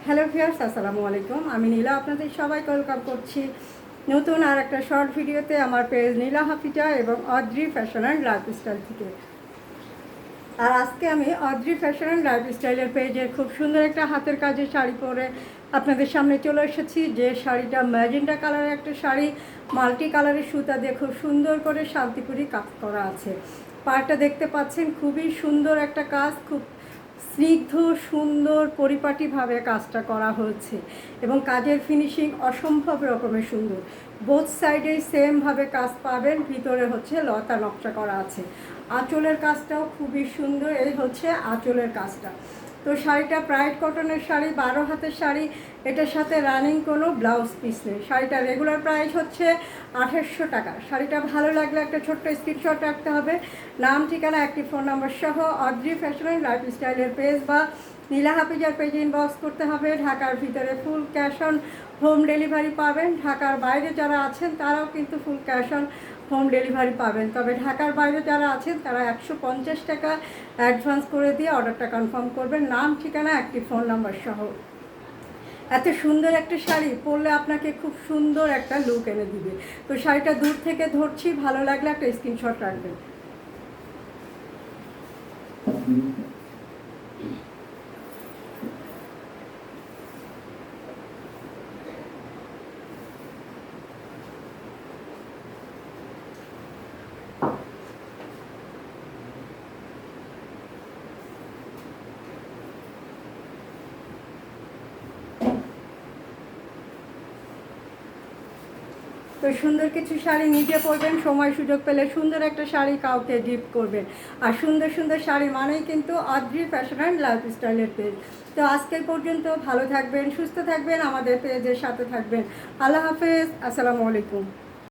Hello viewers, আসসালামু আলাইকুম। আমি নীলা, আপনাদের সবাইকে ওয়েলকাম করছি নতুন আর একটা শর্ট ভিডিওতে আমার পেজ নীলা হাফিজা এবং অদ্রি ফ্যাশন অ্যান্ড লাইফস্টাইল থেকে। আর আজকে আমি অদ্রি ফ্যাশন অ্যান্ড লাইফস্টাইলের পেজে খুব সুন্দর একটা হাতের কাজের শাড়ি পরে আপনাদের সামনে চলে এসেছি। যে শাড়িটা ম্যাজেন্টা কালারের একটা শাড়ি, মাল্টি কালারের সুতা দিয়ে খুব সুন্দর করে শান্তিপুরি কাজ করা আছে। পাড়টা দেখতে পাচ্ছেন, খুবই সুন্দর একটা কাজ, খুব স্নিগ্ধ সুন্দর পরিপাটিভাবে কাজটা করা হয়েছে এবং কাজের ফিনিশিং অসম্ভব রকমের সুন্দর। বোথ সাইডেই সেমভাবে কাজ পাবেন। ভিতরে হচ্ছে লতা নকশা করা আছে। আঁচলের কাজটাও খুবই সুন্দর। এই হচ্ছে আঁচলের কাজটা। তো শাড়িটা প্রাইড কটনের শাড়ি, 12 হাতের শাড়ি। এটার সাথে রানিং কোনো ব্লাউজ পিস নেই। শাড়িটা রেগুলার প্রাইস হচ্ছে 2800 টাকা। শাড়িটা ভালো লাগলে একটা ছোট্ট স্ক্রিনশট রাখতে হবে, নাম, ঠিকানা, একটি ফোন নাম্বার সহ অদ্রি ফ্যাশন অ্যান্ড লাইফস্টাইলের পেজ বা নীলা হাফিজার পেজে ইনবক্স করতে হবে। ঢাকার ভিতরে full cash on home delivery পাবেন। ঢাকার বাইরে যারা আছেন তারাও কিন্তু full cash on home delivery পাবেন। তবে ঢাকার বাইরে যারা আছেন তারা 150 টাকা অ্যাডভান্স করে দিয়ে অর্ডারটা কনফার্ম করবেন, নাম, ঠিকানা, একটি ফোন নাম্বার সহ। এত সুন্দর একটা শাড়ি পরলে আপনাকে খুব সুন্দর একটা লুক এনে দিবে। তো শাড়িটা দূর থেকে ধরছি, ভালো লাগলে একটা স্ক্রিনশট রাখবেন। তো সুন্দর কিছু শাড়ি নিজে পরবেন, সময় সুযোগ পেলে সুন্দর একটা শাড়ি কাউকে গিফট করবেন। আর সুন্দর সুন্দর শাড়ি মানেই কিন্তু অদ্রি ফ্যাশন অ্যান্ড লাইফস্টাইলের পেজ। তো আজকের পর্যন্ত ভালো থাকবেন, সুস্থ থাকবেন, আমাদের পেজের সাথে থাকবেন। আল্লাহ হাফেজ, আসসালামু আলাইকুম।